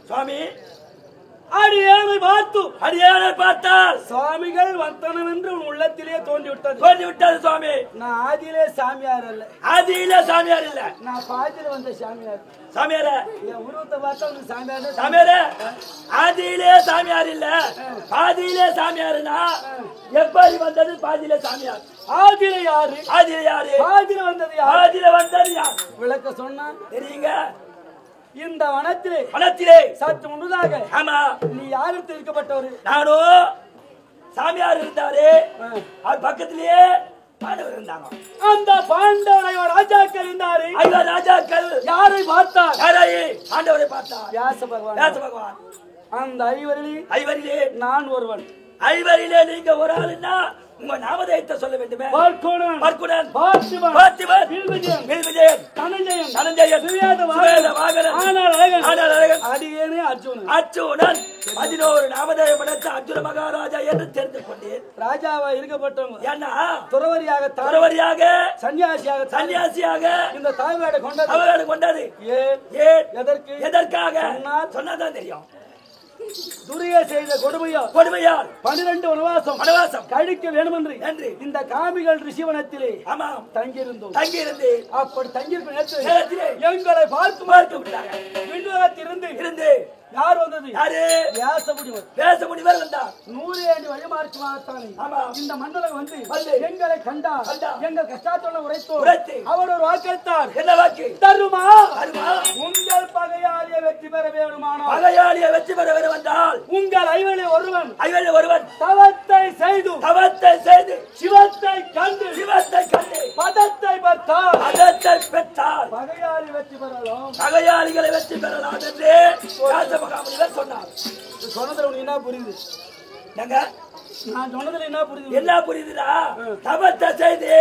சுவாமி அடியானை பார்த்தால் சுவாமிகள் வந்தனம் என்று உன் உள்ளத்திலே தோன்றிவிட்டது சுவாமி. நான் ஆதியிலே சாமியார் இல்ல, நான் பாதியில வந்த சாமியார். சாமியார என் உருவத்தை பார்த்தா உனக்கு சாமியார். ஆதியிலே சாமியார் இல்ல, பாதியிலே சாமியாருனா எப்படி வந்தது? பாதியிலே சாமியார். ஆதியில யாரு? பாதியில வந்தது யார்? விளக்க சொன்னா தெரியுங்க. இந்த வனத்திலே சற்று முன்னதாக நீ யாருக்கு இருக்கப்பட்டவர்? நானும் சாமியார் இருந்தாரு, அவர் பக்கத்திலேயே பாண்டவர் இருந்தாங்க. அந்த பாண்டவரை ராஜாக்கள் இருந்தாரு. ராஜாக்கள் யாரை பார்த்தார்? பாண்டவரை பார்த்தார். வியாச பகவான். அந்த ஐவரிலே நான் ஒருவன். ஐவரிலே நீங்க ஒரு ஆளுன்னா உங்க நாமதேயத்தை சொல்ல வேண்டுமே. பார்க்குடன் பார்த்திபன் வில்விஜயன் தனஞ்சயன் சுவேதவாகரன் ஆனால் அழகன் அடியேனே அர்ஜுனன் 11 நாமதேயம் படைத்த அர்ஜுன மகாராஜா என்று தெரிந்து கொண்டேன். ராஜாவா இருக்கப்பட்டவங்க ஏன்னா துறவரியாக சன்னியாசியாக இந்த தாய்வேடை கொண்டது. எதற்காக சொன்னாதான் தெரியும். துரிய செய்த கொடுமையால் 12 வனவாசம் கழிக்க வேண்டுமென்று இந்த காமிகள் ரிஷிவனத்திலே தங்கியிருந்து அப்படி தங்கியிருக்கும் நேரத்திலே எங்களை பார்க்க விண்ணகத்திலிருந்து யார் வந்தது? வியாச முனிவர் வந்தார். 100 ஆண்டு வழிமாற்றமாகத்தானே இந்த மண்டலம் வந்து எங்களை கண்டார். எங்கள் கஷ்டத்தோட உரைத்து அவர் ஒரு வாக்களித்தார். என்ன வாக்கு? தருமா உங்கள் பகையாளியை வெற்றி பெற வேண்டுமானால் வந்தால் உங்கள் ஐவரில் ஒருவன் தவத்தை செய்து சிவத்தை கண்டு பதத்தை பெற்றால் பகையாளிகளை வெற்றி பெறலாம் என்று ராஜமகாமுனிவர் சொன்னார். சொன்னதுல உனக்கு என்ன புரியுது? நான் சொன்னதுல என்ன புரியுதுடா? தவத்தை செய்து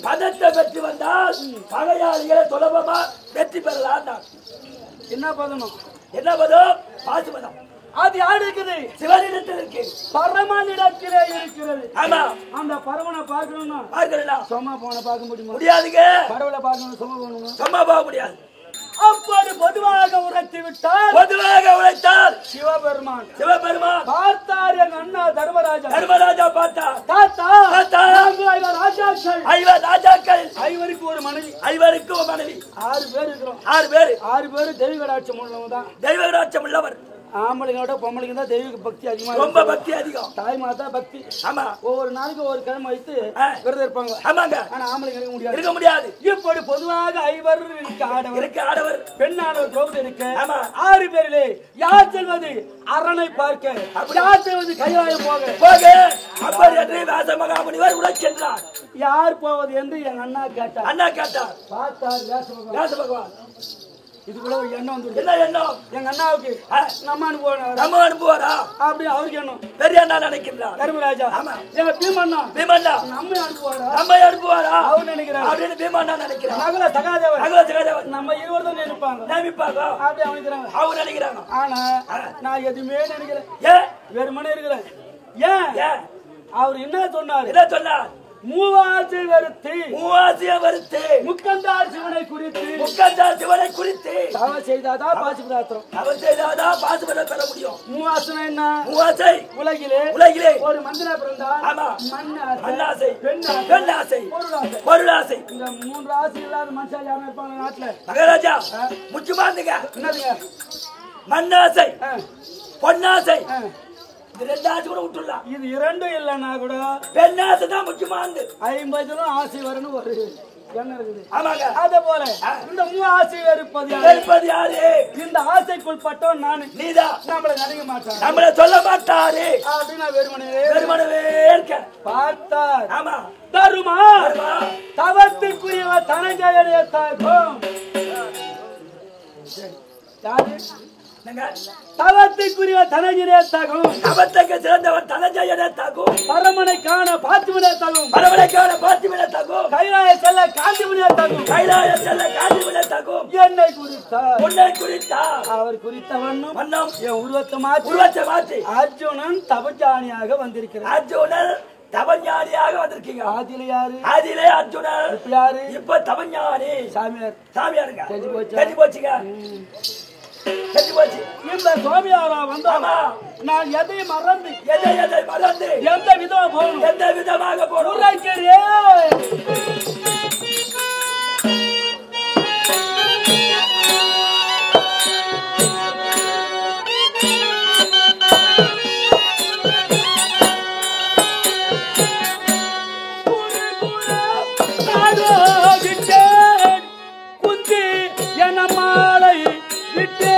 பதத்தை பெற்று வந்தால் பகையாளிகளை சுலபமா வெற்றி பெறலாம். என்ன பதம்? பாசுபதம். அது யாரு இருக்குது? சிவனிடத்தில் இருக்கு. பரமனிடத்திலே இருக்கிறது. ஆமா, அந்த பரமனை பார்க்கணும்னா சும்மா போன பார்க்க முடியாதுங்க. பரவல பார்க்கணும், சும்மா போக முடியாது. அப்படி பொதுவாக உரைத்தார் சிவபெருமான் பார்த்தார். எங்க அண்ணா தர்மராஜா பார்த்தார். ஐவர் ராஜாக்கள் ஐவருக்கு ஒரு மனைவி 6 பேர் இருக்கிறோம். 6 பேர் தெய்வராட்சம் உள்ளவர். ஆம்பளைங்களோட பொம்பளைங்க தான் தெய்வ பக்தி அதிகமா, ரொம்ப பக்தி அதிகம். தாய் மாதா பக்தி. ஆமா, ஒவ்வொரு நாளைக்கு ஒரு கிழமை வைத்து விரதம் இருப்பாங்க. ஆமாங்க. ஆனா ஆம்பளைங்க இருக்க முடியாது. இப்படி பொதுவாக ஐவர் ஆடவர் பெண் ஆடவர் திரௌபதி இருக்கு. 6 பேரிலே யார் செல்வது? அரணை பார்க்க, யார் செல்வது? கைலாயம் போக. அப்படி என்று வியாசமகாமுனிவர் உரைக்கின்றார். யார் போவது என்று எங்க அண்ணா கேட்டார். பார்த்தார் வியாச பகவான். இதுக்குள்ள ஒரு எண்ணம் வந்து என்ன எண்ணம்? எங்க அண்ணாவுக்கு நம்ம அனுப்புவாரா அப்படி அவருக்கு எண்ணம். பெரிய அண்ணா நினைக்கிறார் தர்மராஜா. ஆமா, எங்க பீமண்ணா நம்ம அனுப்புவாரா அவர் நினைக்கிறார் அப்படின்னு பீமண்ணா நினைக்கிறார். நகுல சகாதேவன் நம்ம இருவரும் நினைப்பாங்க அப்படி அவனுக்குறாங்க அவர் நினைக்கிறாங்க. ஆனா நான் எதுவுமே நினைக்கிறேன். ஏன் வெறுமனே இருக்கிறேன்? ஏன் அவர் என்ன சொன்னார்? மூவாசி வருத்து முக்கந்தார் சிவனை குறித்து தவம் செய்தாதான் பாசுபதம் பெற முடியும். மூவாசனை என்ன? மூவாசை உலகிலே ஒரு மந்திர பிறந்தால் மண்ணாசை பெண்ணாசை பொருளாசை இந்த மூன்று ஆசை இல்லாத மனுஷன் யாரும் இருப்பாங்க நாட்டுல. மகாராஜா முக்கியமா என்னதுங்க? மண்ணாசை பொன்னாசை இது இரண்டும் இல்லன்னா கூட பெண்ணாசை தான் முக்கியமானது. 50 ஆசை வரணும் ஒரு எண்ணம் இருக்குது. அதே போல இந்த ஆசை வெறுப்பது யாரு? இந்த ஆசைக்குள் பட்டவன் நானு. நீதான். நம்மள நினைக்க மாட்டான், நம்மள சொல்ல மாட்டாரு அப்படின்னு வெறுமனவே இருக்க பார்த்தார். ஆமா, தருமா தவத்துக்குரிய தனஞ்சய தாக்கும் தவத்துக்குரிய தனஞ்சய தாக்கும் தவத்துக்கு சிறந்தவன் தனஞ்சய தாக்கும் பரமனை காண பாத்திமனே தாக்கும் கைலாய செல்ல காந்திமனே தாக்கும் என்னை குறித்தார் அவர் குறித்தவண்ணும் என் உருவத்தை மாற்றி அர்ஜுனன் தபஞானியாக வந்திருக்கிறார். அர்ஜுனன் தபஞானியாக வந்திருக்கீங்க. ஆதிலே அர்ஜுனன் யாரு? இப்ப தபஞானி சாமியாருங்க. தெரிஞ்சு போச்சுங்க. இந்த சோமியாரா வந்தாமா நான் எதை மறந்து எந்த விதமாக போகணும் குந்தி என மாலை விட்டே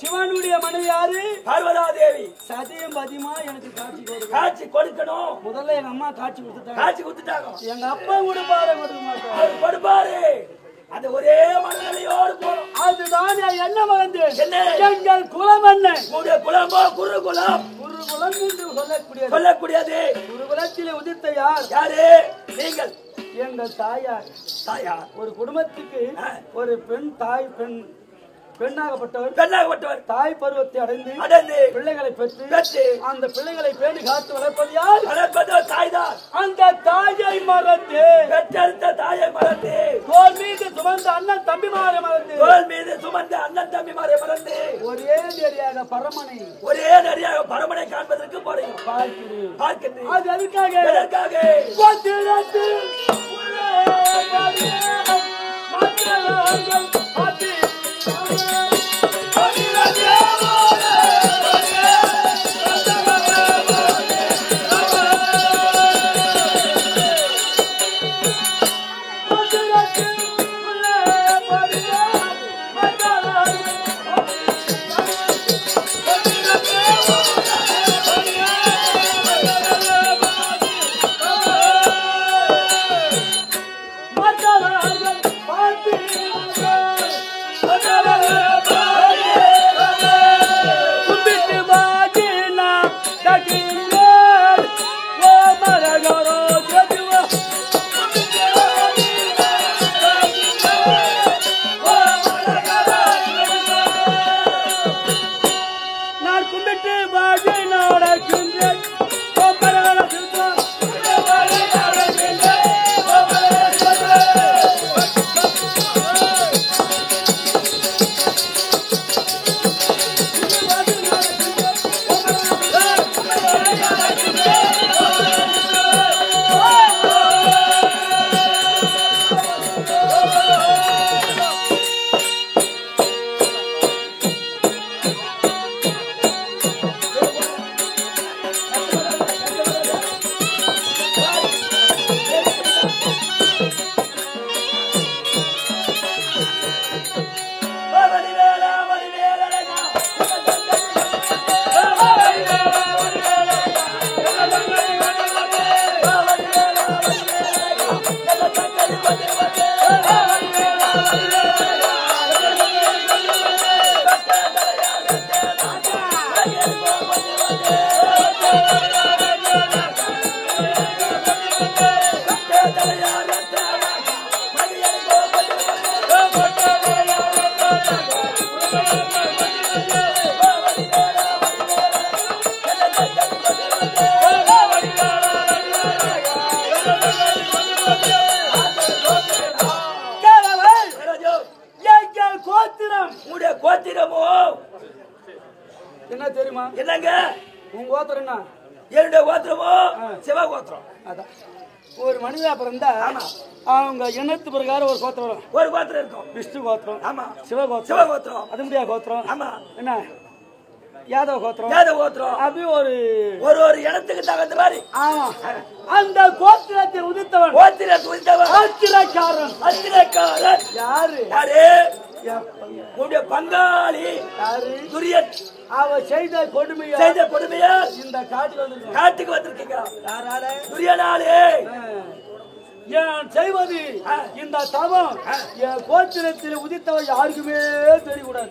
சிவனுடைய மனைவி யாரு? பார்வதா தேவி. சதியும் பதிமா எனக்கு காட்சி கொடுக்கணும். முதல்ல எங்க அம்மா காட்சி கொடுத்துட்டாங்க. எங்க அப்பா கொடுப்பாரு. அது ஒரே மனநிலையோடு போறோம். அதுதான் என்ன மறந்து எங்கள் குலம் என்ன? குலமோ குருகுலம் என்று சொல்லக்கூடியது. குருகுலத்திலே உதித்த யாரு? நீங்கள். எங்கள் தாயார். ஒரு குடும்பத்துக்கு ஒரு பெண் பெண்ணாகப்பட்டவர் தாய் பருவத்தை அடைந்து பிள்ளைகளை பெற்று அந்த பிள்ளைகளை பேணி காத்து வளர்ப்பது யார்? தாய்தான். அந்த தாயை மறந்து பெற்றெடுத்த தாயை மறந்து தோல் மீது சுமந்த அண்ணன் தம்பிமாரை மறந்து ஒரே நெறியாக பரமனை காண்பதற்கு பார்க்கிறேன். அது எதற்காக? என்ன தெரியுமா? என்னங்க உங்க கோத்திரம் என்ன? என்னுடைய கோத்திரமோ சிவ கோத்திரம். அதான் ஒரு மனிதா பிறந்தா அவங்க இனத்து பிரகாரம் ஒரு கோத்திரம் வரும். ஒரு கோத்திரம் இருக்கும். விஷ்ணு கோத்திரம், ஆமா. சிவ கோத்திரம், அதுமுடியா கோத்திரம், ஆமா. என்ன யாதவ கோத்திரம் அப்படி ஒரு இடத்துக்கு தகுந்த மாதிரி. ஆமா. அந்த கோத்திரத்தை உதித்தவன் அத்திரக்காரன் யாரு? உடைய பங்காளி துரியன். அவ செய்த கொடுமையா இந்த காட்டுக்கு வந்திருக்கீங்க. துரியனாலே ஏன் செய்வது இந்த தவம் என் கோத்திரத்தில் உதித்தவன் யாருக்குமே தெரியக்கூடாது.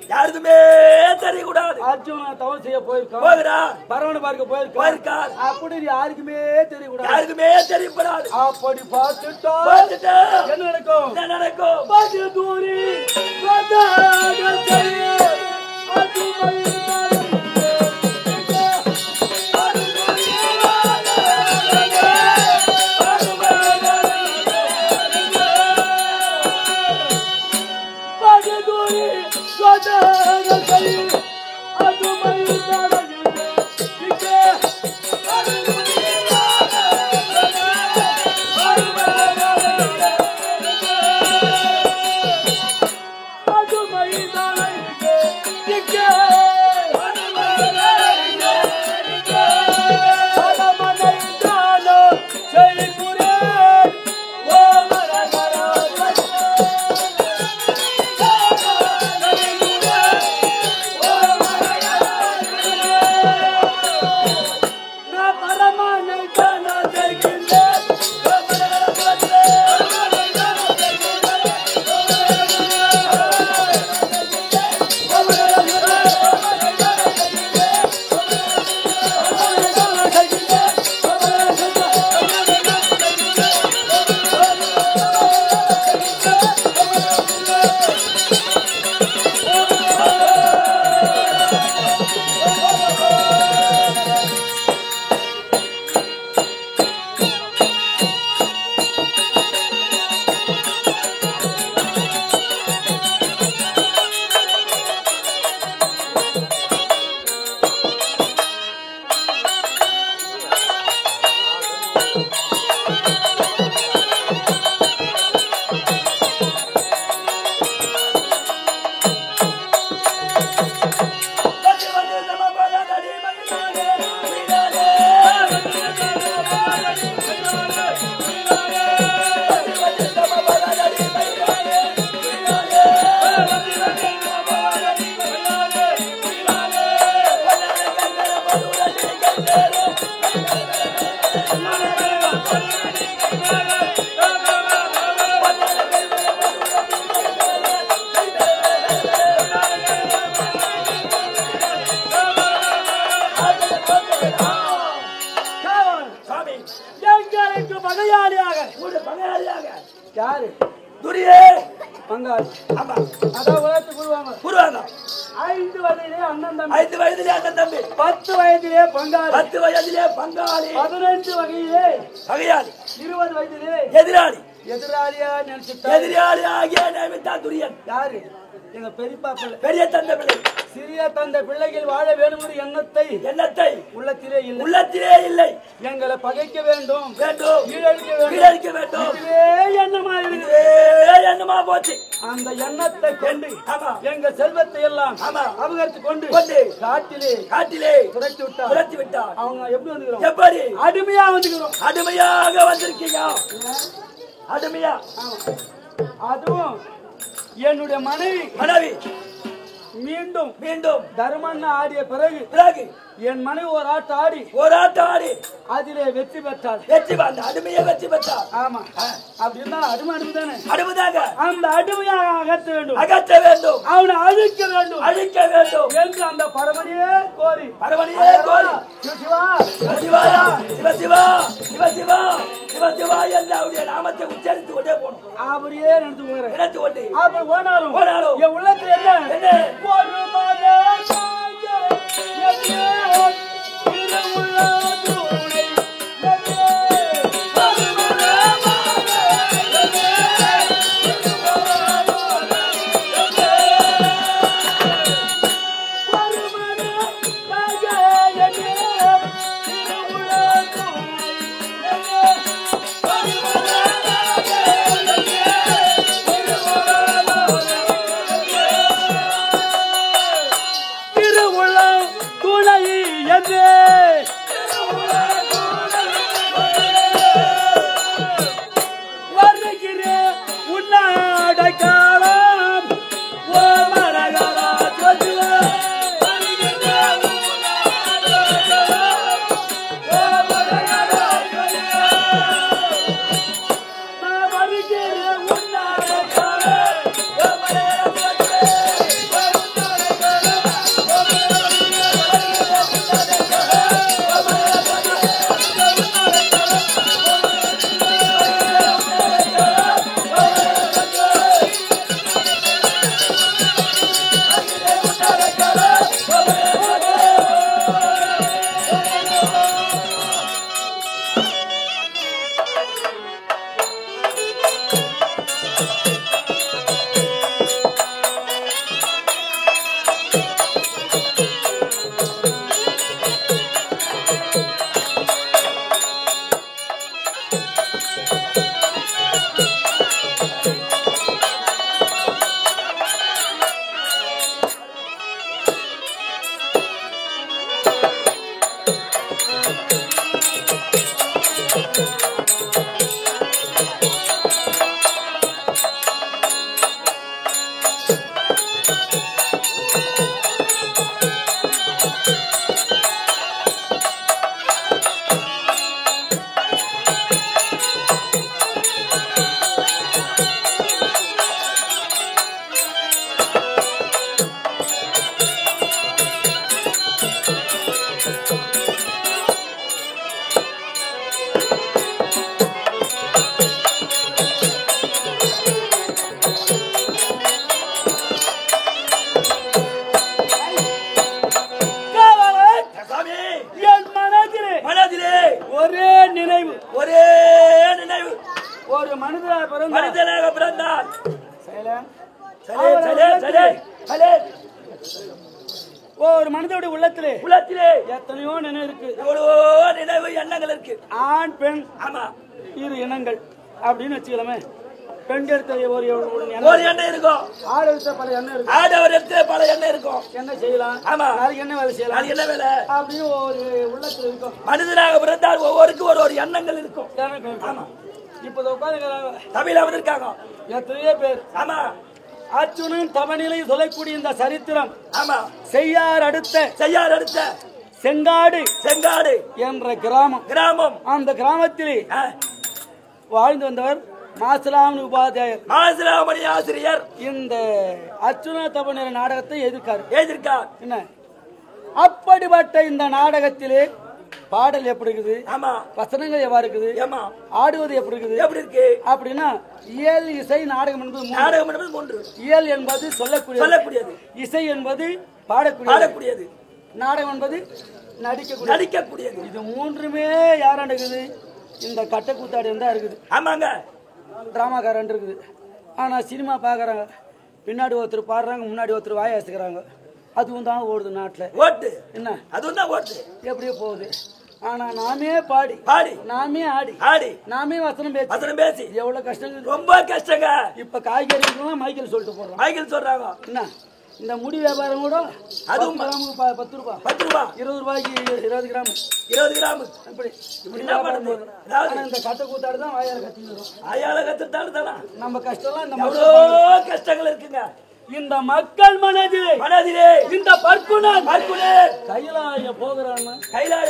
அர்ஜுன தவம் செய்ய போயிருக்கான், பரவனை பார்க்க போயிருக்கான். அப்படி யாருக்குமே தெரியக்கூடாது. அப்படி பார்த்துட்டா என்ன நடக்கும்? தூரி பங்காளி. ஆமா அதான் உலகத்து கூறுவாங்க. கூறுவாங்க 5 வயதிலே அண்ணன் தம்பி. 5 வயதிலே அண்ணன் தம்பி. 10 வயதிலே பங்காளி. 10 வயதிலே பங்காளி. 15 வகையிலே பகையாளி. 20 வயதிலே எதிராளி. எதிராளியா நினைச்சிட்டா. எதிராளி ஆகிய நியமித்தா துரியன். யாரு? எங்க பெரியப்பா பிள்ளை. பெரிய தந்தை பிள்ளை. சிறிய தந்தை பிள்ளைகள் வாழ வேண்டும் எண்ணத்தை உள்ளத்திலே இல்லை. உள்ளத்திலே இல்லை. எங்களை பகைக்க வேண்டும், கீழடிக்க வேண்டும். எண்ணமா போச்சு. அந்த எண்ணத்தை கொண்டு எங்க செல்வத்தை எல்லாம் அபகரித்து கொண்டு காட்டிலே துரத்தி விட்டார். அவங்க எப்படி வந்துக்கிறோம்? எப்படி அடிமையா வந்துக்கிறோம். அடிமையாக வந்திருக்கீங்க. அடிமையா. அதுவும் என்னுடைய மனைவி மீண்டும் தர்மன் ஆடிய பிறகு என் மனைவி ஒரு ஆட்டம் ஆடி அதிலே வெற்றி பெற்றார். அடிமையை வெற்றி பெற்றார். ஆமா, அப்படி இருந்தாலும் அடிமைதாங்க. அந்த அடிமையாக அகற்ற வேண்டும். அவனை அழிக்க வேண்டும் என்று அந்த பரமனையே கோரி சிவசிவா சிவசிவா சிவசிவா சிவசிவா சிவசிவா என்று அவருடைய நாமத்தை உச்சரித்து கொண்டே போனோம். அப்படியே நினைத்து கொண்டு அப்படி ஓனாலும் என் உள்ளத்தில் என்ன ஒரு மனிதனாக பிறந்தார். ஒரு மனிதனுடைய உள்ளத்திலே எத்தனையோ நினைவு இருக்கு, நினைவு எண்ணங்கள் இருக்கு. ஆண் பெண் ஆமா இரு இனங்கள் அப்படின்னு வச்சுக்கலாமே. பெண் எடுத்த ஒரு எண்ணம் இருக்கும், ஆடு எடுத்த பல எண்ணம் இருக்கும், ஆடவர் எடுத்த பல எண்ணம் இருக்கும். என்ன செய்யலாம், ஆமா நாளைக்கு என்ன வேலை செய்யலாம், என்ன வேலை அப்படின்னு ஒரு உள்ளத்துல இருக்கும். மனிதனாக பிறந்தால் ஒவ்வொருக்கும் ஒரு எண்ணங்கள் இருக்கும். ஆமா, இப்ப உட்காந்துக்கிறாங்க தமிழ் இருக்காங்க எத்தனையோ பேர். ஆமா, அர்ஜுனன் தவநிலை சொல்லக்கூடிய இந்த சரித்திரம். ஆமா, செய்யார் அடுத்த செங்காடு என்ற கிராமம். அந்த கிராமத்திலே வாழ்ந்து வந்தவர் மாசிலாமணி உபாத்தியாயர், ஆசிரியர். இந்த அர்ஜுன தவநிலை நாடகத்தை எதிர்க்கார். என்ன அப்படிப்பட்ட இந்த நாடகத்திலே பாடல் எப்படி இருக்குது, ஆமா வசனங்கள் எவ்வாறு இருக்குது, ஏமா ஆடுவது எப்படி இருக்குது, எப்படி இருக்கு அப்படின்னா இயல் இசை நாடகம் என்பது நாடகம் என்பது மூன்று. இயல் என்பது சொல்லக்கூடியது, இசை என்பது பாடக்கூடியது, நாடகம் என்பது நடிக்கக்கூடியது. இது மூன்றுமே யாராண்ட இருக்குது? இந்த கட்ட கூத்தாடி தான் இருக்குது. ஆமாங்க, டிராமாக்காரன் இருக்குது. ஆனா சினிமா பாக்குறாங்க, பின்னாடி ஒருத்தர் பாடுறாங்க, முன்னாடி ஒருத்தர் வாய அசுக்கிறாங்க. அதுவும் தான் ஓடுது நாட்டுல. ஓட்டு என்ன, அதுவும் தான் ஓட்டு எப்படியோ போகுது. ஆனா நாமே பாடி நாமே ஆடி நாமே வசனம் பேசி எவ்வளவு கஷ்டம், ரொம்ப கஷ்டங்க. இப்ப காய்கறி மைக்கேல் சொல்லிட்டு போடுறோம், மைக்கேல் சொல்றாங்க என்ன, இந்த முடி வியாபாரம் கூட அதுவும் 10 ரூபாய் 20 ரூபாய்க்கு 20 கிராம் அப்படி இந்த கட்ட கூத்தாடு தான் வாயால கத்திக்கிறோம். வாயால கத்துட்டாடு தானே நம்ம கஷ்டம். இந்த கஷ்டங்கள் இருக்குங்க. இந்த மக்கள் மனதிலே இந்த பர்க்குணன் கைலாய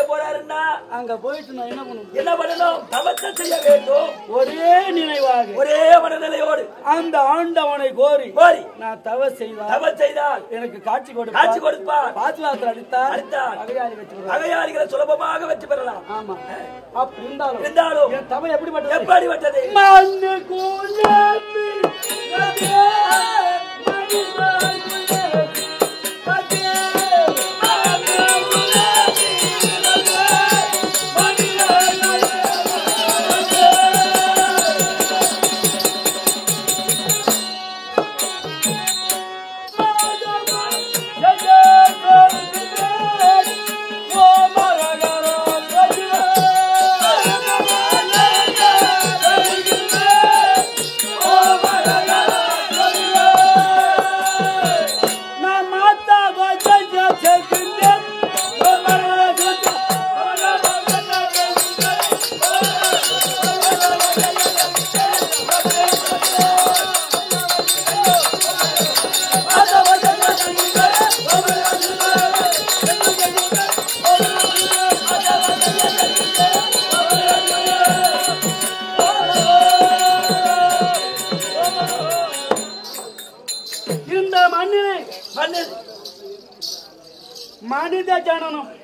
போறாருன்னா அங்க போயிட்டு நான் என்ன பண்ணணும்? தவத்தை செய்ய வேண்டும். ஒரே நினைவாக, ஒரே மனநிலையோடு அந்த ஆண்டவனை கோரி நான் தவ செய்தால் எனக்கு காட்சி கொடுப்பார். பாத்திரத்தில் அடித்தால் அகையாளிகளை சுலபமாக வெற்றி பெறலாம். ஆமா, அப்படி இருந்தாலும் என் தவ எப்படிப்பட்டது? மண்ணு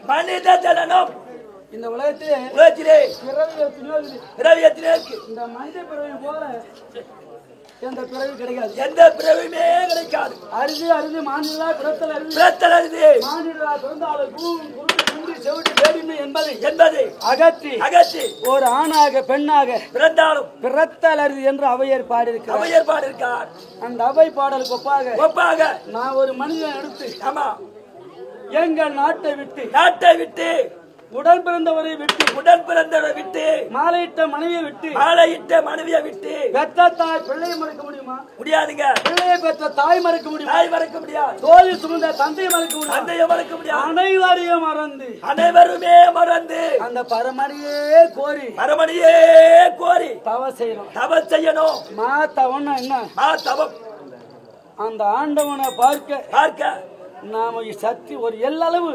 மனித ஜனனம் இந்த உலகத்திலே பிறவி எத்தனை இருக்கு? இந்த மனித பிறவி போல எந்த பிறவி கிடைக்காது, எந்த பிறவியுமே கிடைக்காது. அரிது மாநிலா பிறத்தல் அரிது மாநிலா பிறந்தாலும் செவிட்டு வேடிமை என்பதை அகற்றி ஒரு ஆணாக பெண்ணாக பிறத்தல் அரிது என்று அவையர் பாடியிருக்கார். அந்த அவை பாடலுக்கு ஒப்பாக நான் ஒரு மனிதன் எடுத்து, ஆமா, எங்கள் நாட்டை விட்டு உடன் பிறந்தவரை விட்டு மாலையிட்ட மனைவியை விட்டு பெற்ற தாய் பிள்ளையை மறக்க முடியுமா? முடியாதுங்க. பிள்ளையை பெற்ற தாய் மறக்க முடியாது. தோழி சுமந்த தந்தையை மறக்க முடியாது. அனைவருமே மறந்து அந்த பரமணியே கோரி தவ செய்யணும். தவம்னா என்ன? அந்த ஆண்டவனை பார்க்க நாம சக்தி ஒரு எல்லளவு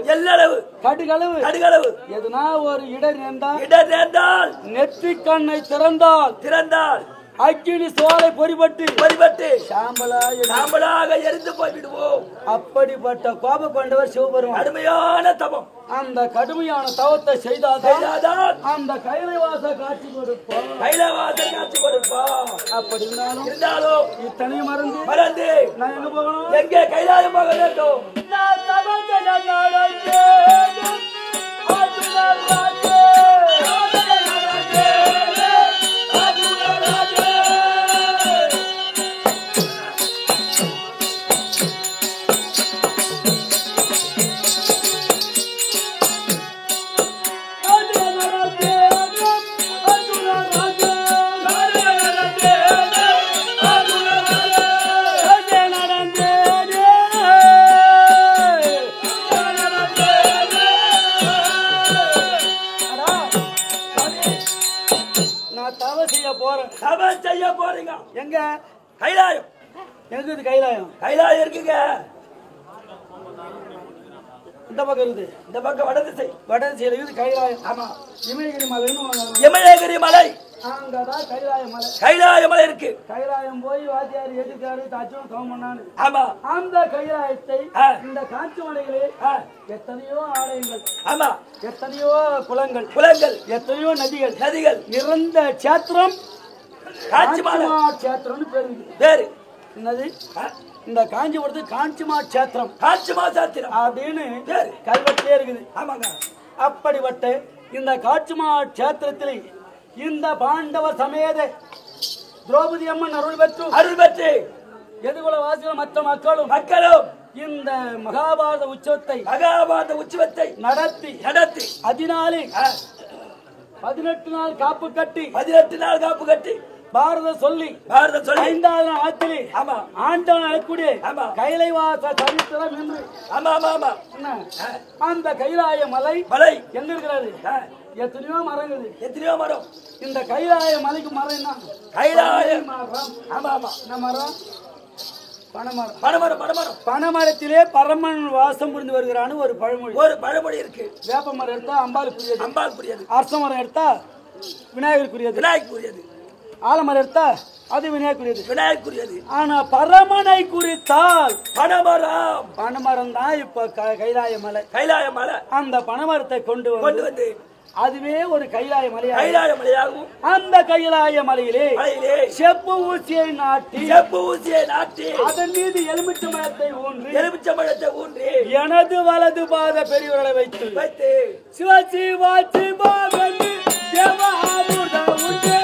கடுகளவு எதுனா ஒரு இடர் நேர்ந்தால் நெற்றி கண்ணை திறந்தால் அக்கினி சோலை பொறிபட்டு சாம்பலாக எரிந்து போய்விடுவோம். அப்படிப்பட்ட கோபம் கொண்டவர் சிவபெருமான். கடுமையான தவம். அந்த கடுமையான தவத்தை செய்தாதான் அந்த கைலாச காட்சி கொடுப்பார். அப்படி இருந்தாலும் இத்தனையும் மறந்து நான் எங்க போகணும்? எங்கே கைலாயம் போக வேண்டும்? நான் தவத்தை எங்க கைலாயம்? எங்க கைலாயம் இருக்குங்க. இந்த பக்கம் இருக்குது, இந்த பக்கம் வடதிசையில இருக்குது கைலாயம். ஆமா, இமயகிரி மலை அங்கதான் கைலாய மலை. கைலாய மலை இருக்கு. கைலாயம் போய் வாத்தியார் எதிர்க்காரு தாச்சும் சோமண்ணான்னு. ஆமா. அந்த கைலாயத்தை இந்த காட்சி மலைகளே எத்தனையோ ஆலயங்கள், ஆமா, எத்தனையோ குளங்கள், எத்தனையோ நதிகள் நிறைந்த சேத்திரம் காஞ்சிமா சேத்திரம்னு பேரு. என்னது? இந்த காஞ்சிபுரத்துக்கு காஞ்சிமா சேத்திரம் அப்படின்னு கல்வெட்டிலே இருக்குது. ஆமாங்க. அப்படிப்பட்ட இந்த காஞ்சிமா சேத்திரத்தில் இந்த பாண்டவ சமேத திரௌபதி அம்மன் அருள் பெற்று எதிர்கொள்ள வாசிகள் மற்ற மக்களும் இந்த மகாபாரத உற்சவத்தை நடத்தி 18 நாள் காப்பு கட்டி பாரத சொல்லி 5வது நாள் ஆத்திலே ஆண்டவன் அழக்கூடிய கைலைவாச சரித்திரம் என்று அந்த கைலாய மலை எங்க இருக்கிறது? எத்தனையோ மரம். இந்த கைலாய மலைக்கு மரம் என்ன? கைலாய மரம். பனைமரத்திலே பரமன் வாசம் புரிந்து வருகிறான்னு ஒரு பழமொழி இருக்கு. வேப்ப மரம் எடுத்தா அம்பாள் புரியாது, அரச மரம் எடுத்தா விநாயகருக்குரியது, ஆலமரம் எடுத்தா அது விநாயகருக்குரியது. ஆனா பரமனை குறித்தால் பனைமரம் தான் இப்ப கைலாய மலை. அந்த பனைமரத்தை கொண்டு வந்து அதுவே ஒரு கைலாய மலையாகும். அந்த கைலாய மலையிலே செப்பு ஊசியை நாட்டி அதன் மீது எலுமிச்சை மரத்தை ஊன்றி எனது வலது பாத பெரியவர்களை வைத்து சிவ சிவா சிவா வென்று தேவாமுதம் உண்டு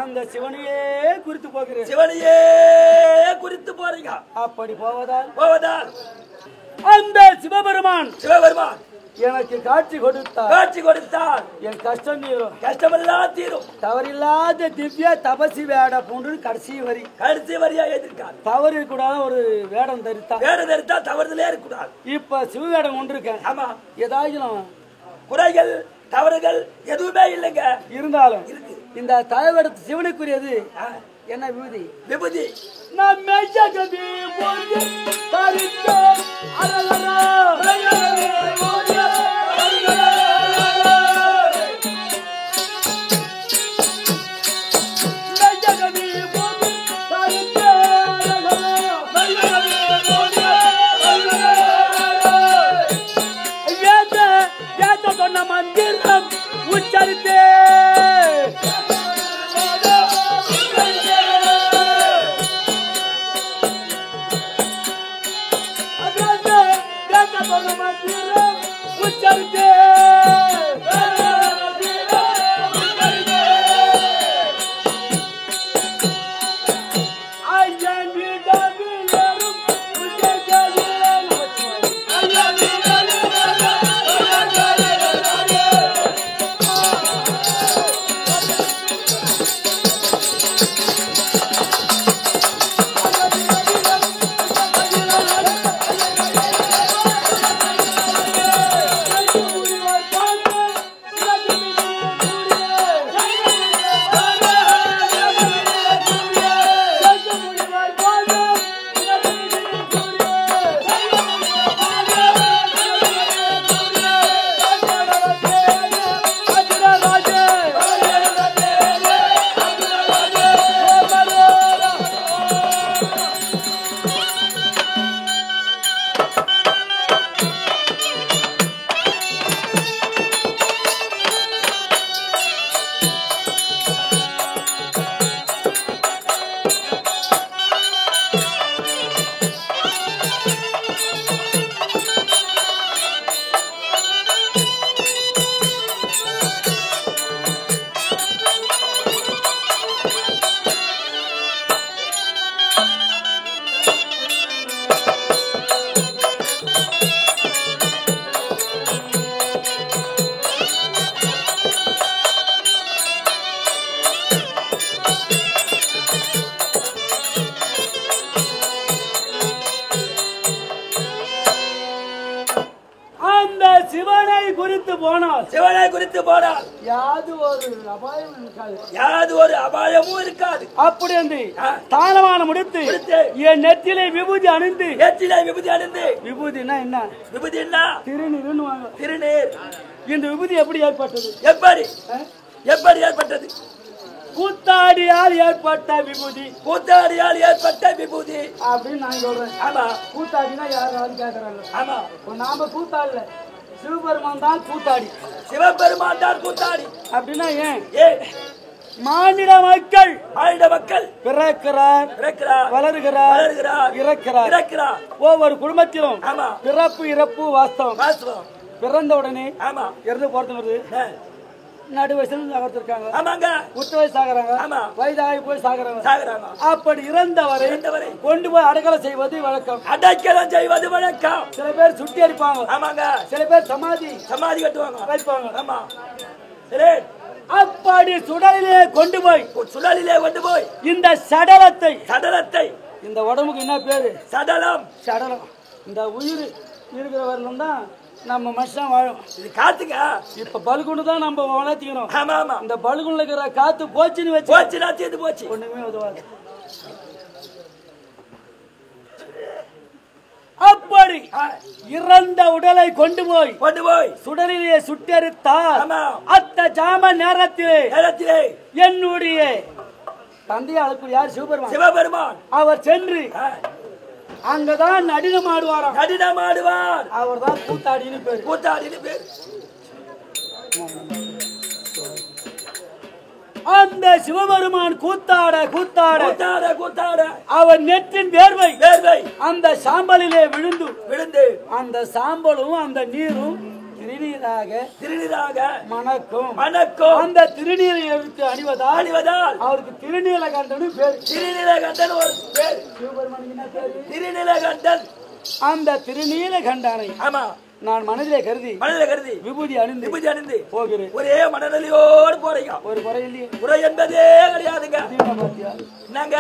அந்த சிவனையே குறித்து போறீங்க. அப்படி போவதால் அந்த சிவபெருமான் எனக்கு காட்சி கொடுத்தார். என் கஷ்டமெல்லாம் தீரும். தவறில்லாத திவ்ய தபசி வேட போன்று கடைசி வரியா எதிர்க்கார். தவறு கூடாது ஒரு வேடம் தரித்தா தவறுதலே இருக்கக்கூடாது. இப்ப சிவவேடம் ஒன்று இருக்கேன். ஆமா, ஏதாச்சும் குறைகள் தவறுகள் எதுவுமே இல்லைங்க. இருந்தாலும் இந்த தலைவடத்து சிவனுக்குரியது என்ன விபூதி நம்ம மந்திரம் உச்சரித்தே அந்த சிவனை குறித்து போனால் யாது ஒரு அபாயம் இருக்காது, யாது ஒரு அபாயமும் இருக்காது. அப்படி என்று தானமான முடித்து என் நெத்திலே விபூதி அணிந்து விபூதினா என்ன? விபூதி என்ன? திருநீர். திருநீர். இந்த விபூதி எப்படி ஏற்பட்டது? எப்படி ஏற்பட்டது? கூத்தாடியால் ஏற்பட்ட விபூதி. கூத்தாடியால் ஏற்பட்ட விபூதி அப்படின்னு நான் சொல்றேன். ஆமா. கூத்தாடினா யாராவது கேட்கறாங்க. ஆமா. நாம கூத்தாடல, சிவபெருமான் தான் கூத்தாடி. சிவபெருமான் தான் கூத்தாடி. அப்படின்னா ஏன்? மானிட மக்கள் பிறக்கிறார், வளர்கிறார், இறக்கிறார். ஒவ்வொரு குடும்பத்திலும் பிறப்பு இறப்பு வாஸ்தவம். பிறந்த உடனே இறந்து போறது வருது. நடு வயசுல சாகறாங்க, உச்ச வயசு சாகறாங்க, வயதாகி போய் சாகறாங்க. அப்படி இறந்தவரை கொண்டு போய் அடக்கலை செய்வது வழக்கம். சில பேர் சுட்டி அடிப்பாங்க, சில பேர் சமாதி கட்டுவாங்க, வைப்பாங்க. அப்படி சுடலிலே கொண்டு போய் இந்த சடலத்தை இந்த உடம்புக்கு என்ன பேரு? சடலம். இந்த உயிர் இருக்கிற வரலும் தான் நம்ம மனுஷன் வாழும். இது காத்துங்க. இப்ப பல்குண்டு தான் நம்ம வளர்த்திக்கணும். இந்த பல்குண்ல இருக்கிற காத்து போச்சுன்னு வச்சு ஒண்ணுமே உதவாது. அப்படி இறந்த உடலை கொண்டு போய் சுடலிலே சுட்டெரித்தார். அத்த ஜாம நேரத்திலே என்னுடைய தந்தையை அழைப்பு யார்? சிவபெருமான். அவர் சென்று அங்கதான் நடினம் ஆடுவார். அவர் தான் கூத்தாடின்னு பேர். அந்த சிவபெருமான் கூத்தாட அவர் நெற்றின் வேர்வை அந்த சாம்பலிலே விழுந்து அந்த சாம்பலும் அந்த நீரும் திருநீராக மணக்கும். அந்த திருநீரை எடுத்து அணிவதால் அவருக்கு திருநீலகண்டன் பேர். திருநீலகண்டன். அந்த திருநீலகண்டனை நான் மனதிலே கருதி விபூதி அணிந்து போகிறேன். ஒரே மனநிலையோடு போறீங்க. ஒரு குறை இல்லையே. குறை என்பதே கிடையாதுங்க. என்னங்க?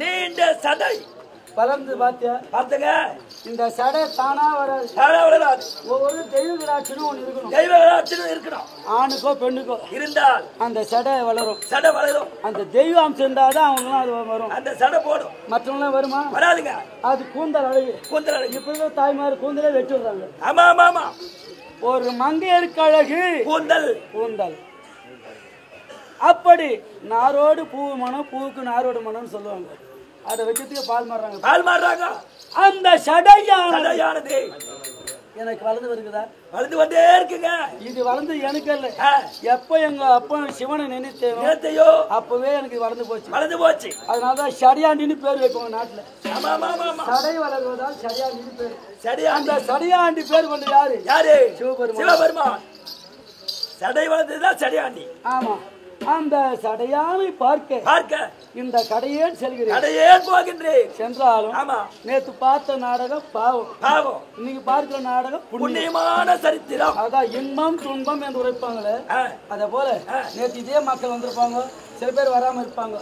நீண்ட சடை பலந்து பாத்துங்க. இந்த சடை தானா வராது. தானா வராது. ஒவ்வொரு தெய்வ விராட்சனும் ஒன்று இருக்கணும். தெய்வ விராட்சனும் இருக்கணும். ஆணுக்கோ பெண்ணுக்கோ இருந்தால் அந்த சடை வளரும். சடை வளரும். அந்த தெய்வ அம்சம் இருந்தாதான் அவங்களாம் அது வரும். அந்த சடை போடும். மற்றவங்களாம் வருமா? வராதுங்க. அது கூந்தல் அழகு. கூந்தல் அழகு. இப்ப இருக்கிற தாய்மார் கூந்தலே வெட்டி விடுறாங்க. ஆமா ஆமா ஆமா. ஒரு மங்கையருக்கு அழகு கூந்தல். கூந்தல் அப்படி நாரோடு பூ மனம், பூவுக்கு நாரோடு மனம்னு சொல்லுவாங்க. அதை வச்சதுக்கு பால் மாறுறாங்க. பால் மாறுறாங்க. அந்த சடையானது எனக்கு வளர்ந்து வருகுதா? வளர்ந்து கொண்டே இருக்குங்க. இது வளர்ந்து எனக்கு இல்ல. எப்ப எங்க அப்பா சிவனை நினைத்தையோ அப்பவே எனக்கு வளர்ந்து போச்சு. வளர்ந்து போச்சு. அதனாலதான் சடையாண்டின்னு பேர் வைப்பாங்க நாட்டுல. ஆமா ஆமா ஆமா. சடை வளர்வதால் சடையாண்டின்னு பேர். அந்த சடையாண்டி பேர் கொண்டு யாரு? யாரு? சிவபெருமான். சிவபெருமான். சடை வளர்ந்ததுதான் சடையாண்டி. ஆமா. அந்த சடையானை பார்க்க இந்த கடையே செல்கிறேன். கடையே போகின்றேன். சென்றாலும் ஆமா. நேத்து பார்த்த நாடகம் பாவம். இன்னைக்கு பார்க்கிற நாடகம் புண்ணியமான சரித்திரம். அதான் இன்பம் துன்பம் என்று உரைப்பாங்களே, அத போல நேற்று இதே மக்கள் வந்திருப்பாங்க, சில பேர் வராம இருப்பாங்க.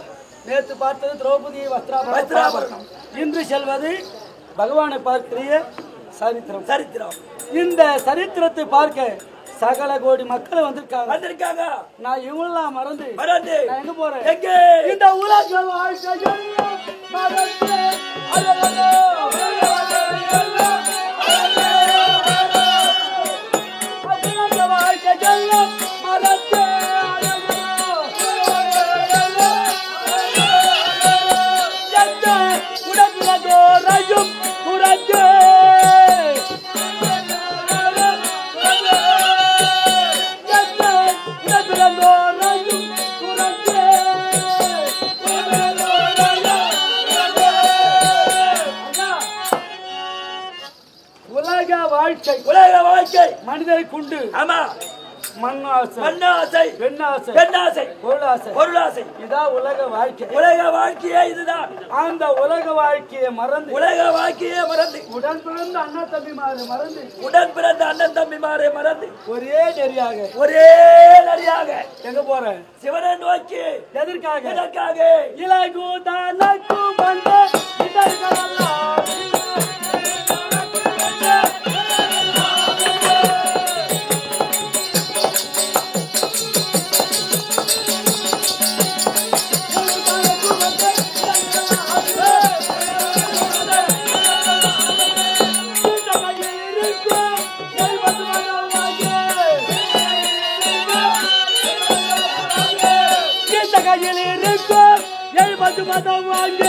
நேற்று பார்த்தது திரௌபதி வஸ்திராபரணம், இன்று செல்வது பகவானை பார்க்கிற சரித்திரம். இந்த சரித்திரத்தை பார்க்க சகல கோடி மக்கள் வந்திருக்காங்க. நான் இவங்களெல்லாம் மறந்து நான் எங்க போறேன்? இந்த உலக வாழ்க்கை உலக வாழ்க்கை மனிதரை கொண்டு. ஆமா. மண்ணாசை, பெண்ணாசை, பொருளாசை, இதான் உலக வாழ்க்கை. உலக வாழ்க்கையே இதுதான். அந்த உலக வாழ்க்கையை மறந்து உடன் பிறந்த அண்ணன் தம்பிமாரை மறந்து ஒரே நெறியாக எங்க போற? சிவனை நோக்கி. எதற்காக? இலகுதானக்கு வந்த இதழ்களெல்லாம் மதம் வாங்க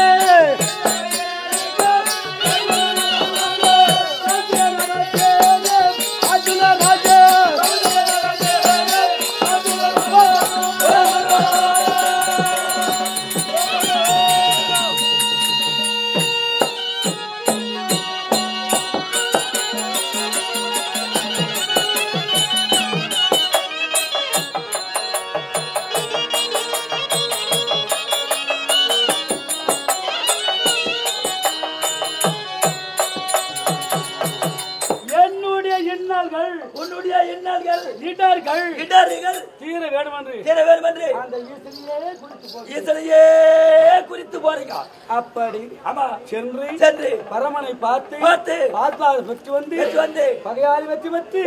குறித்து போறீங்க. அப்படி சென்று பரமனை பார்த்து பெற்று வந்து பகையாளி வெற்றி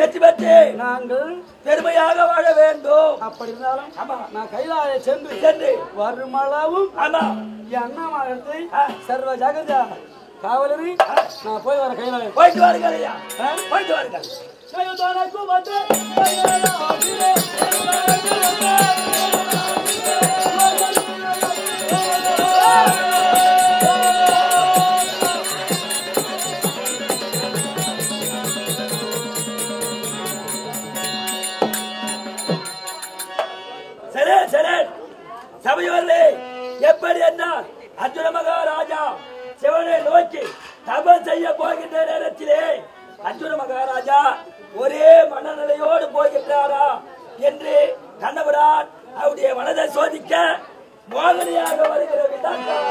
நாங்கள் பெருமையாக வாழ வேண்டும். அப்படி இருந்தாலும் நான் கைலாய சென்று வருமளவும் என் அண்ணாமலை சர்வ ஜகஜா காவலரி நான் போய் வர கைலாயம். போயிட்டு வாருங்கள். சபையோர்களே, எப்படி என்றால் அர்ஜுன மகாராஜா சிவனை நோக்கி தபம் செய்ய போகின்ற நேரத்திலே அர்ஜுன மகாராஜா ஒரே மனநிலையோடு போகின்றாரா என்று கண்ணபுரான் அவருடைய மனதை சோதிக்க மோகனியாக வருகிற விதங்கள்.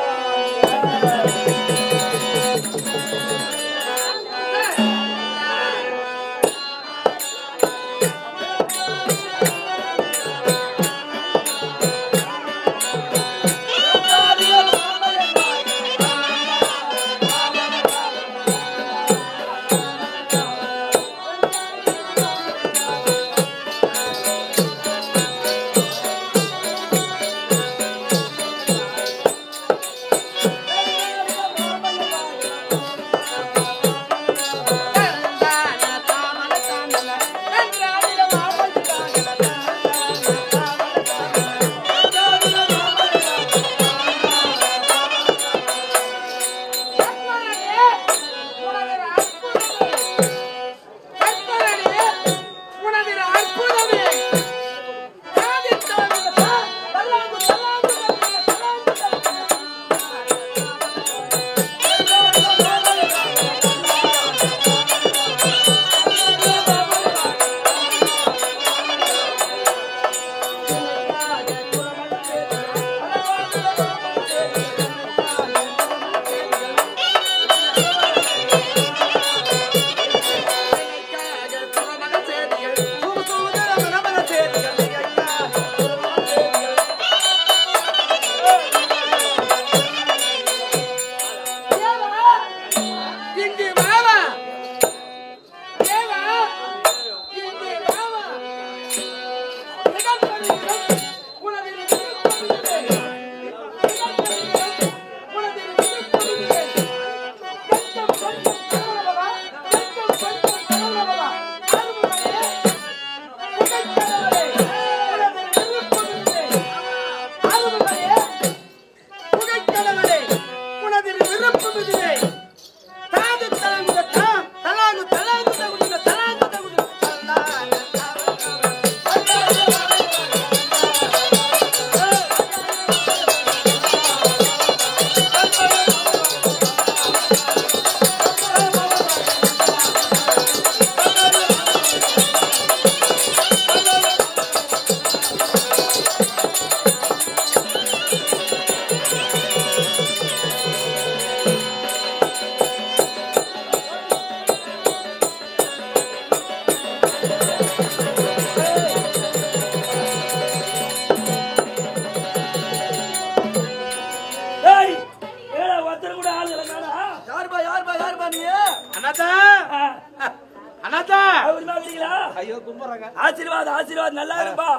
ஆசீர்வாதம் ஆசீர்வாதம் நல்லா இருப்பா.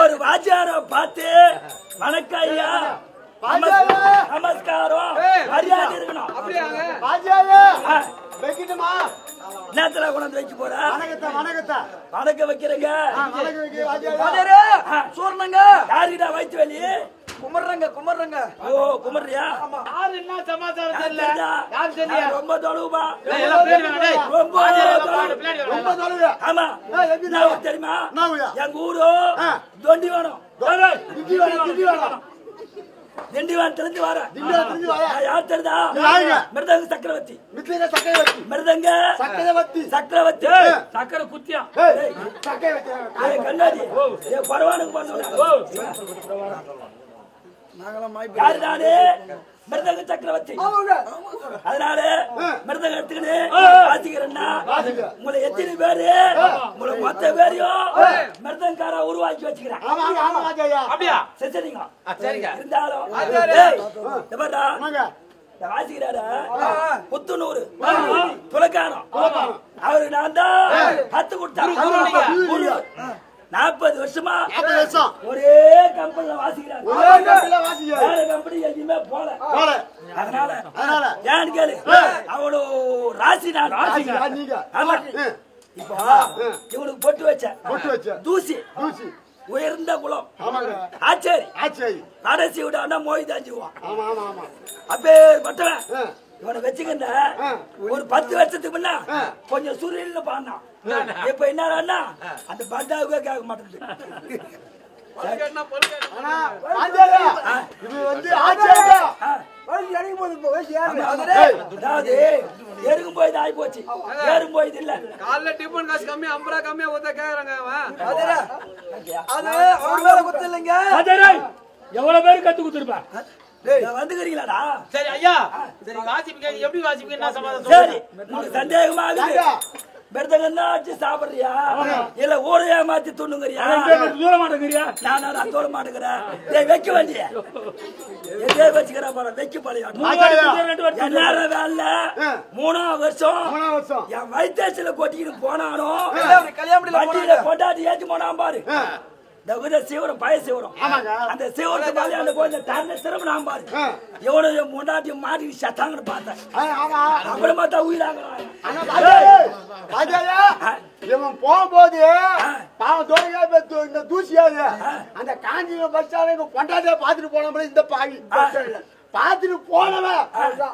ஒரு வாத்தியார பார்த்து வணக்கம் ஐயா நமஸ்காரம் மரியாதை இருக்கணும். நேரத்துல கொண்டு வைக்க போற வணக்கம் வைக்கிறீங்க. சூர்ணங்க யாருக்கிட்ட வயிற்று வலி குமர்றங்க குமர்றங்க. ஓ குமர்றியா? யாரு என்ன சமாச்சாரம் தெரியல. யாரு தெரியல. ரொம்ப தொழுவா. ரொம்ப தொழுவ. ஆமா. நான் தெரியுமா? எங்க ஊரு தொண்டிவானம். திண்டிவனம். திண்டிவனத்திலிருந்து வர. யார் தெரியுதா? மிருதங்க சக்கரவர்த்தி. மிருதங்க சக்கரவர்த்தி. சக்கர குத்தியா கண்ணாடி பரவானுக்கு பண்ண மிருதங்க சக்கரவர்த்தி. அதனால மிருதங்க எடுத்துக்கிட்டு வாசிக்கிறேன்னா உங்களை எத்தனை பேரு உங்களை மொத்த பேரையும் மிருதங்கார உருவாக்கி வச்சுக்கிறேன். இருந்தாலும் வாசிக்கிறாரு புத்துநூறு துலக்கானம் அவருக்கு நான் தான் கத்து கொடுத்தேன். 40 வருஷமா ஒரே கம்பெனில வாசிக்கிறார். வேற கம்பெனி எங்கேயுமே போல. அதனால ஏன்னு கேளு அவ்வளோ ராசி நான் ஆமா. இப்போ இவனுக்கு பொட்டு வச்ச தூசி உயர்ந்த குலம் ஆச்சேரி கடைசி விட மோய் தாஞ்சுவான். அப்பேற்பட்டவன் இவனை வச்சுக்கின்ற ஒரு 10 வருஷத்துக்கு முன்ன கொஞ்சம் சூரியன்ல பாடினான். இப்ப என்ன அந்த பந்தாவுக்கே கேட்க மாட்டேங்குது. எருகும் போய் ஆகி போச்சு. ஏறும் போய் இல்ல காலைல டிபன் காசு கம்மி 50 ரூபா கம்மியா ஊத்த கேக்குறாங்க. எவ்வளவு பேரு கத்து குடுத்துருப்பா வந்துக்கிறீங்களாடா? சரி ஐயா சரி வாசிப்பீங்க எப்படி வாசிப்பீங்க சமாதானம். சரி உங்களுக்கு சந்தேகமாக மிருதங்கன்னா வச்சு சாப்பிடுறியா இல்ல ஊரையா மாத்தி துண்ணுங்கிறியா? தூர மாட்டேங்கிறியா? நான் தூர மாட்டேங்கிறேன். வைக்க வேண்டிய எதே வச்சுக்கிறேன் போற வைக்க போறியா? எல்லாரும் வேலை 3ஆம் வருஷம் என் வைத்தியத்துல கொட்டிக்கிட்டு போனாலும் வண்டியில கொண்டாடி ஏற்றி போனான் பாரு. சிவரம் பய சிவரம் அந்த சிவரத்து பாதி அந்த கோயில தண்ணி சிரமம் நான் பாரு எவ்வளவு முன்னாடி மாடி சத்தாங்கன்னு பார்த்தேன். அப்புறமா தான் உயிராங்க இவன் போகும்போது பாவம் தோணியா இந்த தூசியாது அந்த காஞ்சி பஸ் பொண்டாட்டிய பாத்துட்டு போன இந்த பாவி பாத்துட்டு போனவன்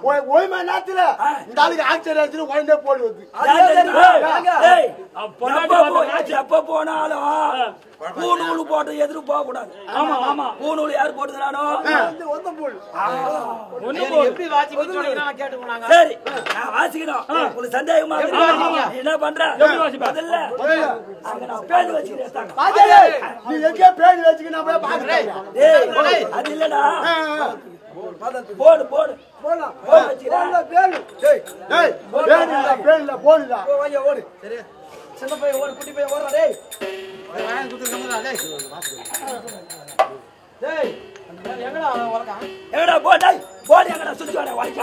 ஒரு மணி நேரத்துல இந்த ஆளுக்கு ஆக்சிடென்ட் உடனே போடுவது. எப்ப போனாலும் பூநூல் போட்டு எதிர்ப்பு போக கூடாது. ஆமா ஆமா பூநூல் யாரு போட்டுக்கிறானோ சரி நான் வாசிக்கணும். உங்களுக்கு சந்தேகமா என்ன பண்ற முதல்ல அங்க நான் பேர் வச்சுக்கிறேன். நீ எங்கேயோ பேர் வச்சுக்கினா போய் பாக்குறேன். அது இல்லடா போடு போடு போடலாம் போடுதா ஓடு. சரி சின்ன பையன் ஓடு குட்டி பையன் ஓடுறா. டேய் எங்கடா போடா போடு எங்கடா சுத்தி வர வாய்க்கு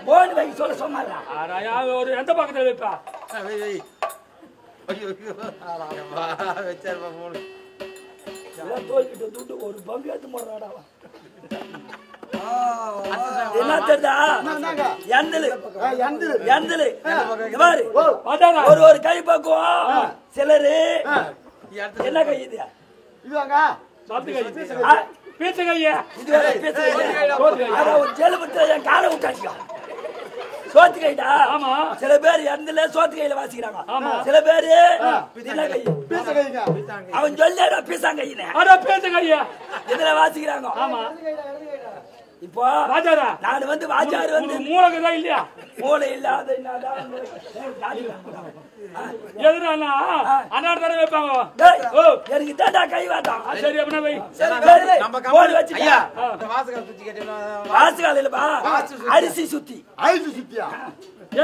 போன் வைக்க சொல்ல சொன்னாரா ஒரு எந்த பக்கத்துல வைப்பா தோல்கிட்ட துட்டு ஒரு பங்கு எடுத்து போடுறாடா. என்ன தெரியுதா ஒரு கை பக்குவம் சிலரு என்ன கை இது காலை விட்டாச்சு சோத்து கைடா. ஆமா சில பேர் இறந்துல சோத்து கையில வாசிக்கிறாங்க. சில பேரு அவன் சொல்ல பீசாங்க இதுல வாசிக்கிறாங்க. ஆமா இப்போ நான் வந்து வாஜாரு வந்து மூளைக்குதான் இல்லையா மூளை இல்லாத எனக்கு தாண்டா கை வாட்டான். சரி வாசுகால இல்லப்பா அரிசி சுத்தி அரிசி சுத்தியா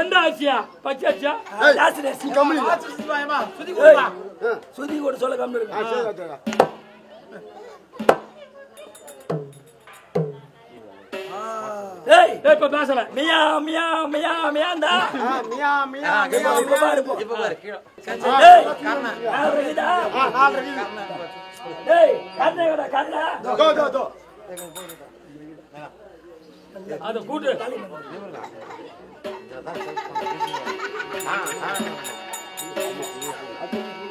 எந்த அரிசியா பச்சை அரிசியா சுத்தி கூட சொல்ல கம்மி இருக்கு. இப்ப பேசல மியா மியா மியா மியாண்டா மியா மியா இப்ப பாரு இப்ப பாரு டேய் கண்ணேடா கண்ணா தோ தோ தோ அத கூட்டு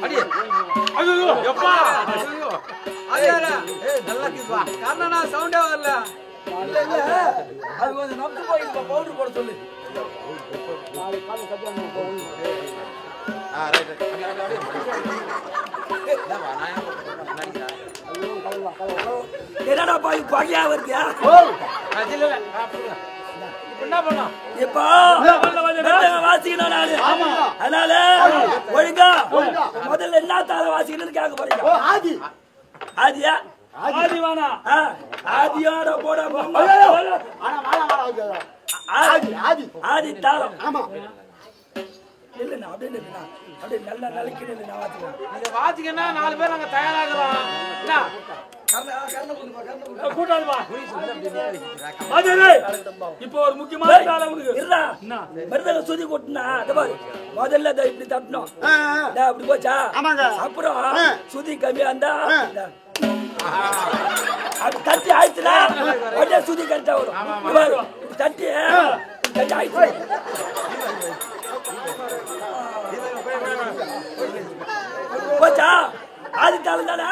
அடி ஐயோ எப்பா ஐயோ அடடா ஏய் நல்லா கிதுவா கண்ணனா சவுண்டே வரல. இல்ல இல்ல அது கொஞ்சம் நம்பு போய் பவுடர் போட சொல்லு. ரைட் என்னடா போய் பகையா வருதியா இல்ல இல்ல என்ன பண்ணோம் இப்போ வாசிக்கணும் நானு. அதனால ஒழுங்கா முதல்ல என்ன தார வாசிக்கணும்னு கேட்க போறீங்க. ஆதி ஆதியா ஆதி வானா ஆதியோட போட ஆதி தாளம். ஆமா இல்ல அப்படியே அப்படியே நல்லா நிலைக்கணும். நான் வாசிக்கிறேன் நீங்க வாசிக்கன்னா 4 பேர் நாங்க தயாராகிறோம். இப்போ ஒரு முக்கியமான சுதி கொட்டினா முதல்ல இப்படி தட்டணும் அப்படி போச்சா. அப்புறம் சுதி கம்மியா இருந்தா அப்படி தட்டி ஆயிடுச்சுனா உடனே சுதி கரெக்டா வரும். தட்டி தட்டி ஆயிடுச்சு போச்சா ஆதி தாளம் தானே.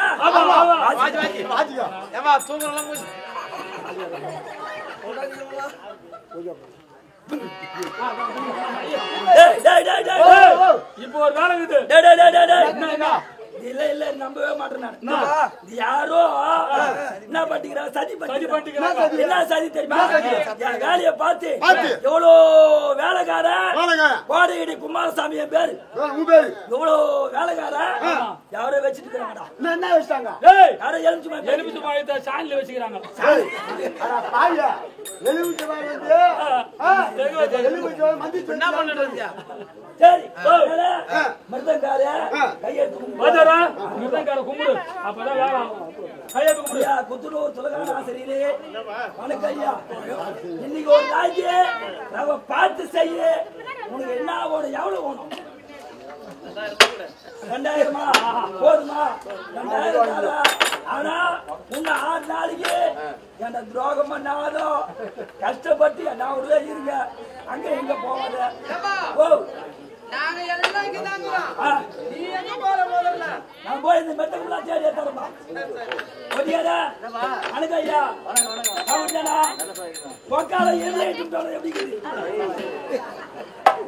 இப்போ ஒரு வேலை இருக்குது. இல்ல இல்ல நம்பவே மாட்டேன். யாரோ என்ன பண்ணிக்கிறா சதி பண்ணிக்கிறாங்க. என்ன சதி தெரியுமா வேலையை பார்த்து எவ்வளோ வேலைக்கார கோடையடி குமாரசாமி என் பேரு எவ்வளோ வேலைக்கார யாரோ வச்சுட்டு இருக்கிறாங்கடா. என்ன வச்சாங்க யாரோ எலுமிச்சு மாயத்தை சாணில வச்சுக்கிறாங்க. என்ன பண்ணுறது சரி மருதங்கார கையெழுத்து மிருதங்கார கும்பிடு அப்பதான் வேலை கையெழுத்து கும்பிடுயா குத்துனூர் துலகான ஆசிரியரே வணக்கம் ஐயா. இன்னைக்கு ஒரு நாளைக்கு நாம பார்த்து செய்ய உனக்கு என்ன வேணும் எவ்வளவு வேணும் 2000 போதுமா 2000 ஆனா உன்ன 6 நாளைக்கு என்ன துரோகம் பண்ணாதோ கஷ்டப்பட்டு என்ன உள்ள இருங்க அங்க எங்க போவாத ஓ நாங்க எல்லாம் இங்க தாங்க நீ எங்க போற முதல்ல நான் போய் இந்த மெத்தக்குள்ள தேடியே தரமா ஒடியாடா அனுகையா அவன்டா பொக்கால எல்லைட்டு சொல்ற எப்படி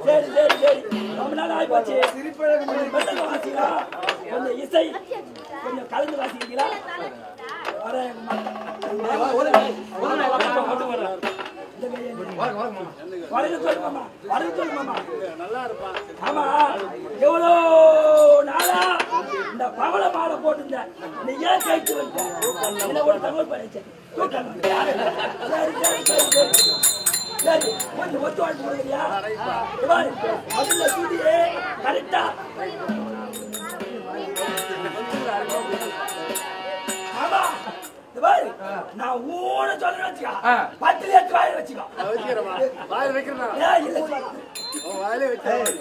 சரி சரி சரி ரொம்ப நாள் ஆயி போச்சு மெத்தக்கு வாசியா கொஞ்சம் இசை கொஞ்சம் கலந்து வாசிக்கிறீங்களா வரேன் ஆமா எவ்வளோ நாளா இந்த பவள மாலை போட்டிருந்தேன் நீ ஏன் கைட்டு வந்த ஒரு தகவல் படிச்சேன் சரி சரி சரி சரி கொஞ்சம் ஒத்து வாழ்த்து கொடுக்குறியா முதல்ல சூடியே கரெக்டா ஆமா நான் ஊன சொல்ல வச்சுக்கா 10 லட்சம் வாயில வச்சுக்கோ வாயில வைக்கிறேன் வாயில வைக்கிறேன்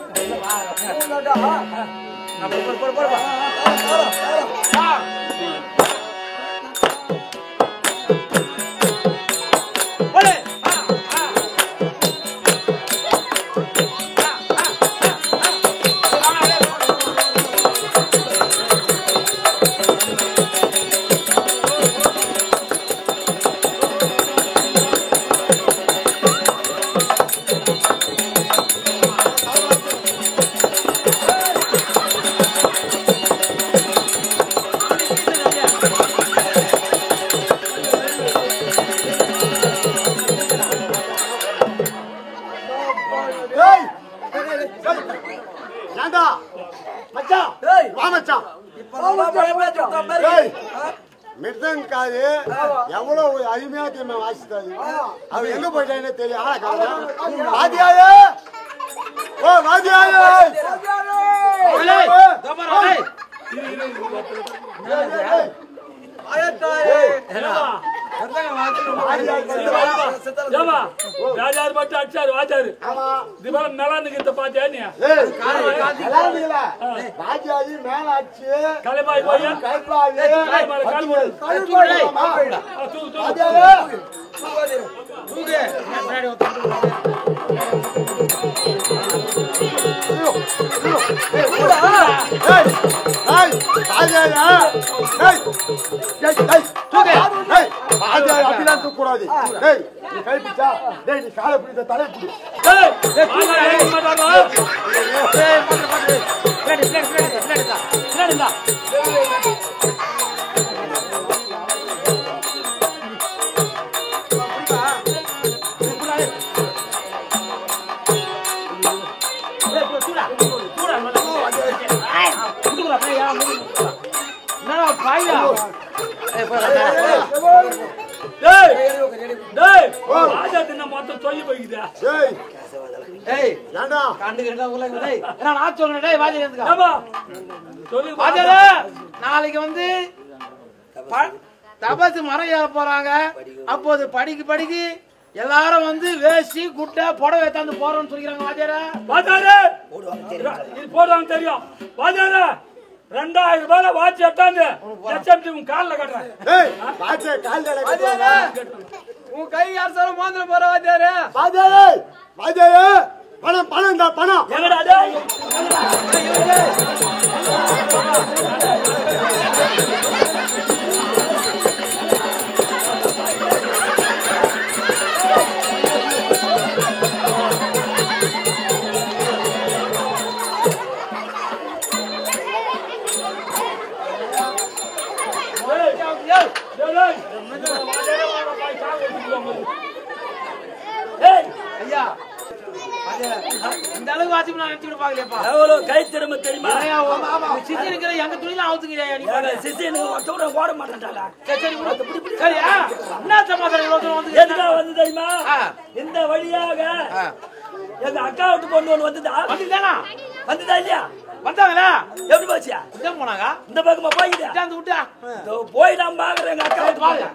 மிருதங்காது எவ்வளவு அருமையா தீமை வாசித்தாரு அவர் எங்க போயிட்டான்னு தெரியும் வாத்தியாரே ஓ வாத்தியாரே ராஜாரு பட்டு அடிச்சாரு வாஜாரு இது மேல மேலாந்துக்கிட்ட பாத்தியா நீ ராஜாஜி மேல ஆச்சு கலைபாய் போய் அப்படிலாம் தூக்கூடாது நீ கைப்பிச்சா நீ காலை பிடித்த தலை பிடி ராஜா தின்ன மொத்தம் சொல்லி போய்க்குதா நாளைக்கு வந்து தபசு மரம் ஏற போறாங்க. அப்போது படிக்கு எல்லாரும் வந்து வேஷ்டி குட்டை புடவை எடுத்தாந்து போறோம்னு சொல்லிக்கிறாங்க. வாஜாரா இது போடுவாங்க தெரியும். வாஜாரா 2000 ரூபாய் வாட்சி எடுத்தாந்து காலில் கட்டுறேன். உன் கை யார் சொல்ல மோந்திர போற வாஜாரா பணம் பணம் இந்த பணம் எங்கடா இந்த அளவுக்கு வாட்சி நான் நினைச்சு பாக்கலையாப்பா. எவ்வளவு கை திறமை தெரியுமா? சிசி இருக்கிற எங்க துணியில அவுத்துக்கிறியா நீ? சிசின்னு ஒருத்தவங்க ஓட மாட்டேன்டா. சரியா என்ன சமாதானம் வந்து தெரியுமா? இந்த வழியாக எங்க அக்கா விட்டு பொண்ணு ஒண்ணு வந்துதா வந்துதா இல்லையா? வந்தாங்களா? எப்படி போச்சியா? போனாங்க இந்த பக்கமா போயிட்டா விட்டா போய் நான் பாக்குறேன் எங்க அக்கா விட்டு